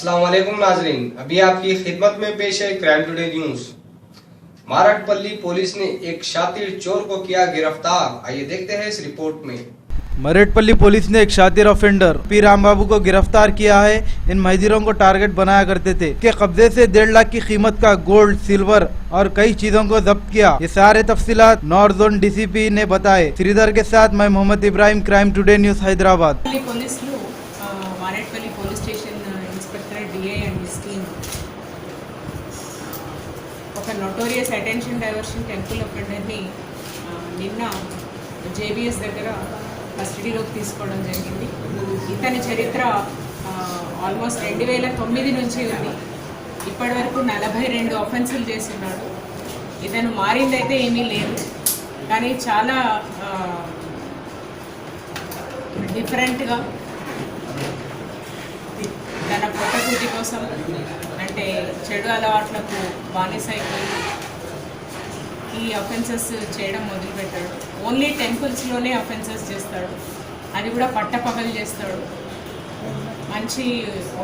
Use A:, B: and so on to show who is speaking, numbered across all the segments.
A: अस्सलाम वालेकुम नाजरीन, अभी आपकी खिदमत में पेश है crime today news. Maredpally police ने एक शातिर चोर को किया गिरफ्तार। आइए देखते हैं इस रिपोर्ट में।
B: मरेटपल्ली पुलिस ने एक शातिर ऑफेंडर पी राम बाबू को गिरफ्तार किया है। इन मजदूरों को टारगेट बनाया करते थे। के कब्जे से 1.5 लाख की कीमत का गोल्ड, सिल्वर और कई चीजों को जब्त किया। ये सारे तफसीलात नॉर्थ जोन डीसीपी ने बताए। श्रीधर के साथ मैं Mohammed Ibrahim, crime today news Hyderabad.
C: Marredpally police station inspector డిఏ అండ్ హిస్ టీమ్ ఒక నోటోరియస్ అటెన్షన్ డైవర్షన్ టెంపుల్ అఫెండర్ని నిన్న జేబీఎస్ దగ్గర కస్టడీలోకి తీసుకోవడం జరిగింది. ఇతని చరిత్ర ఆల్మోస్ట్ 2009 నుంచి ఉంది. ఇప్పటి వరకు 42 అఫెన్సులు చేస్తున్నాడు. ఇతను మారిందైతే ఏమీ లేదు, కానీ చాలా డిఫరెంట్గా తన పొట్టకూటి కోసం అంటే చెడు అలవాట్లకు బానిసైపోయి ఈ అఫెన్సెస్ చేయడం మొదలుపెట్టాడు. ఓన్లీ టెంపుల్స్లోనే అఫెన్సెస్ చేస్తాడు, అది కూడా పట్టపగలు చేస్తాడు. మంచి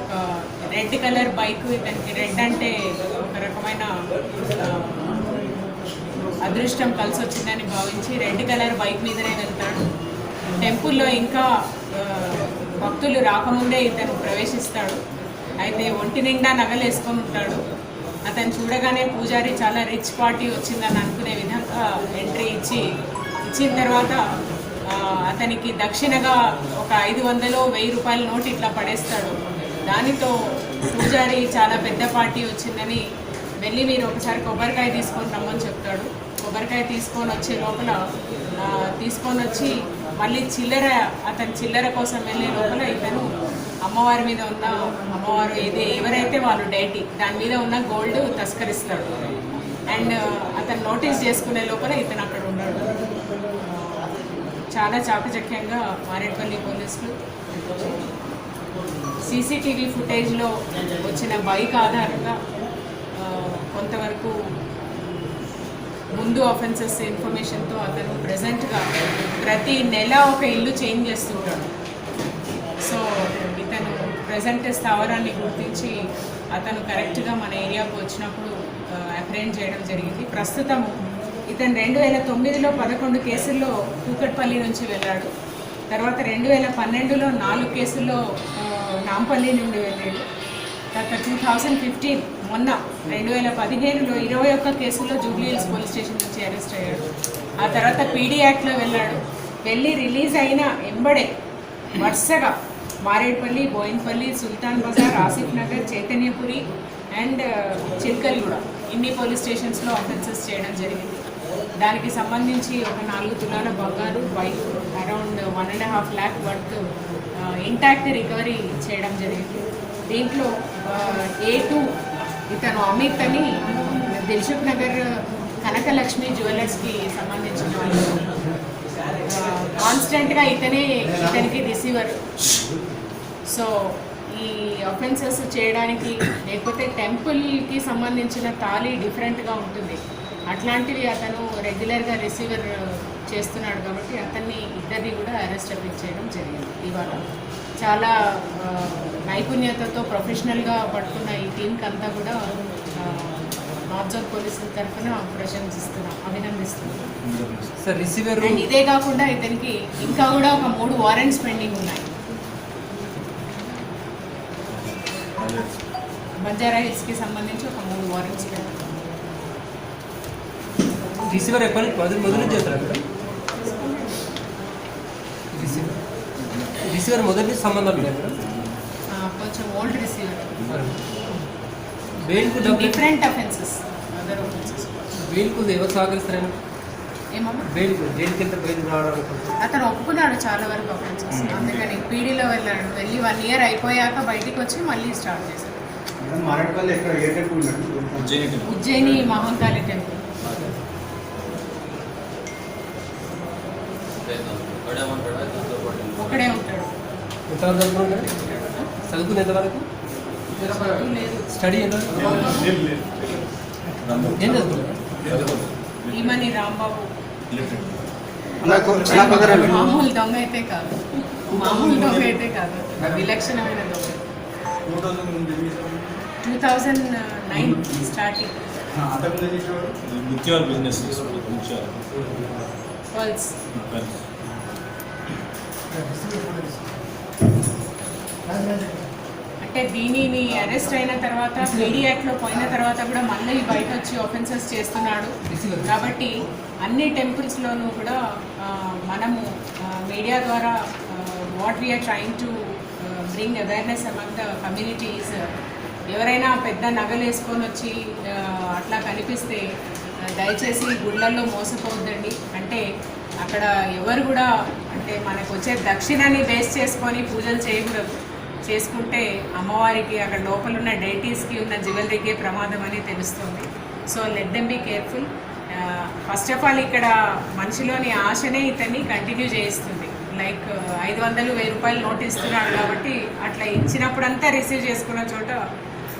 C: ఒక రెడ్ కలర్ బైక్, ఇతనికి రెడ్ అంటే ఒక రకమైన అదృష్టం కలిసి వచ్చిందని భావించి రెడ్ కలర్ బైక్ మీదనే వెళ్తాడు. టెంపుల్లో ఇంకా భక్తులు రాకముందే ఇతను ప్రవేశిస్తాడు. అయితే ఒంటి నిండా నగలు వేసుకొని ఉంటాడు. అతను చూడగానే పూజారి చాలా రిచ్ పార్టీ వచ్చిందని అనుకునే విధంగా ఎంట్రీ ఇచ్చిన తర్వాత అతనికి దక్షిణగా ఒక 500 1000 రూపాయల నోట్ ఇట్లా పడేస్తాడు. దానితో పూజారి చాలా పెద్ద పార్టీ వచ్చిందని వెళ్ళి మీరు ఒకసారి కొబ్బరికాయ తీసుకొని రమ్మని చెప్తాడు. కొబ్బరికాయ తీసుకొని వచ్చే లోపల తీసుకొని వచ్చి మళ్ళీ అతని చిల్లర కోసం వెళ్ళే లోపల ఇతను అమ్మవారి మీద ఉన్న అమ్మవారు ఎవరైతే వాళ్ళు డైటీ దాని మీద ఉన్న గోల్డ్ తస్కరిస్తాడు. అండ్ అతను నోటీస్ చేసుకునే లోపల ఇతను అక్కడ ఉన్నాడు. చాలా చాకచక్యంగా మారేట్పల్లి పోలీసులు సీసీటీవీ ఫుటేజ్లో వచ్చిన బైక్ ఆధారంగా కొంతవరకు ముందు అఫెన్సెస్ ఇన్ఫర్మేషన్తో అతను ప్రజెంట్గా ప్రతి నెల ఒక ఇల్లు చేంజ్ చేస్తుంటాడు. సో ఇతను ప్రజెంట్ స్థావరాన్ని గుర్తించి అతను కరెక్ట్గా మన ఏరియాకు వచ్చినప్పుడు అప్రెండ్ చేయడం జరిగింది. ప్రస్తుతం ఇతను 2009లో 11 కేసుల్లో కూకట్పల్లి నుంచి వెళ్ళాడు. తర్వాత 2012లో 4 కేసుల్లో నాంపల్లి నుండి వెళ్ళాడు. తర్వాత 2015 మొన్న 2015లో 21 కేసుల్లో జూబ్లీహిల్స్ పోలీస్ స్టేషన్ నుంచి అరెస్ట్ అయ్యాడు. ఆ తర్వాత పీడీ యాక్ట్లో వెళ్ళాడు. వెళ్ళి రిలీజ్ అయిన ఎంబడే వరుసగా మారేడ్పల్లి, బోయిన్పల్లి, సుల్తాన్ బజార్, ఆసిఫ్ నగర్, చైతన్యపురి అండ్ చిల్కల్గూడ ఇన్ని పోలీస్ స్టేషన్స్లో అఫెన్సెస్ చేయడం జరిగింది. దానికి సంబంధించి ఒక 4 తులాల బంగారు, bike, around 1.5 lakh worth intact recovery చేయడం జరిగింది. దీంట్లో A2 ఇతను అమిత్ అని దిల్సుఖ్ నగర్ కనకలక్ష్మి జ్యువెలర్స్కి సంబంధించిన వాళ్ళు. కాన్స్టెంట్గా ఇతనికి రిసీవర్. సో ఈ అఫెన్సెస్ చేయడానికి లేకపోతే టెంపుల్కి సంబంధించిన తాళి డిఫరెంట్గా ఉంటుంది, అట్లాంటివి అతను రెగ్యులర్గా రిసీవర్ చేస్తున్నాడు. కాబట్టి ఇద్దరిని కూడా అరెస్ట్ చేయడం జరిగింది. ఇవాళ చాలా నైపుణ్యతతో ప్రొఫెషనల్గా పట్టుకున్న ఈ టీంకి అంతా కూడా నార్త్ జోన్ పోలీసుల తరఫున ప్రశంసిస్తున్నాం, అభినందిస్తున్నాం. అండ్ ఇదే కాకుండా ఇతనికి ఇంకా కూడా ఒక 3 వారెంట్స్ పెండింగ్ ఉన్నాయి. బంజారా హిల్స్కి సంబంధించి ఒక 3 వారెంట్స్ పెండింగ్.
D: రిసీవర్ రిసీవర్ మొదటి సంబంధం లేదు,
C: కొంచెం ఓల్డ్ రిసీవర్.
D: బెయిల్కు
C: డిఫరెంట్ అఫెన్సెస్, అదర్ అఫెన్సెస్.
D: బెయిల్కు ఎవరు సహకరిస్తారని
C: ఏమమ్మా
D: జైలుకి ఎంత బెయిల్ రావడానికి
C: అతను ఒప్పుకున్నాడు చాలా వరకు అఫెన్సెస్. అందుకని పీడీలో వెళ్ళి 1 year అయిపోయాక బయటికి వచ్చి మళ్ళీ స్టార్ట్ చేశాడు. ఉజ్జయిని మహంకాళి టెంపుల్. ఒకడే ఉంటాడు.
D: చదువుకుని ఎంతవరకు స్టడీ ఏం చదువుకున్నాడు?
C: ఈమని రాంబాబు మామూలు దొంగ అయితే కాదు, విలక్షణమైన దొంగ. 2009 స్టార్టింగ్
E: ముత్యాల బిజినెస్ ముత్యాల
C: పర్ల్స్. అంటే దీనిని అరెస్ట్ అయిన తర్వాత పీడీ యాక్ట్లో పోయిన తర్వాత కూడా మళ్ళీ బయట వచ్చి ఆఫెన్సెస్ చేస్తున్నాడు. కాబట్టి అన్ని టెంపుల్స్లోనూ కూడా మనము మీడియా ద్వారా what we are trying to bring awareness among the communities. ఎవరైనా పెద్ద నగలు వేసుకొని వచ్చి అట్లా కనిపిస్తే దయచేసి గుళ్ళల్లో మోసపోవద్దండి. అంటే అక్కడ ఎవరు కూడా అంటే మనకు వచ్చే దక్షిణాన్ని బేస్ చేసుకొని పూజలు చేయకూడదు. చేసుకుంటే అమ్మవారికి అక్కడ లోపల ఉన్న డైటీస్కి ఉన్న జ్యువెలరీకి ప్రమాదం అని తెలుస్తుంది. So let them be careful. First of all ఇక్కడ మనిషిలోని ఆశనే ఇతన్ని కంటిన్యూ చేయిస్తుంది. లైక్ 500-1000 రూపాయలు నోట్ ఇస్తున్నాడు కాబట్టి అట్లా ఇచ్చినప్పుడంతా రిసీవ్ చేసుకున్న చోట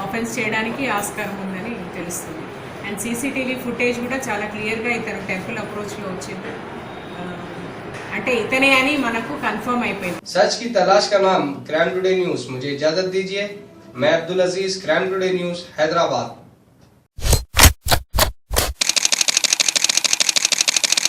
C: ఆఫెన్స్ చేయడానికి ఆస్కారం ఉందని తెలుస్తుంది. అండ్ సీసీటీవీ ఫుటేజ్ కూడా చాలా క్లియర్గా ఇతను టెంపుల్ అప్రోచ్లో వచ్చింది. అంటే ఇతనే అని మనకు కన్ఫర్మ్ అయిపోయింది.
A: सच की तलाश का नाम क्राइम टुडे न्यूज। मुझे इजाजत दीजिए। मैं अब्दुल अजीज, क्राइम टुडे न्यूज, हैदराबाद।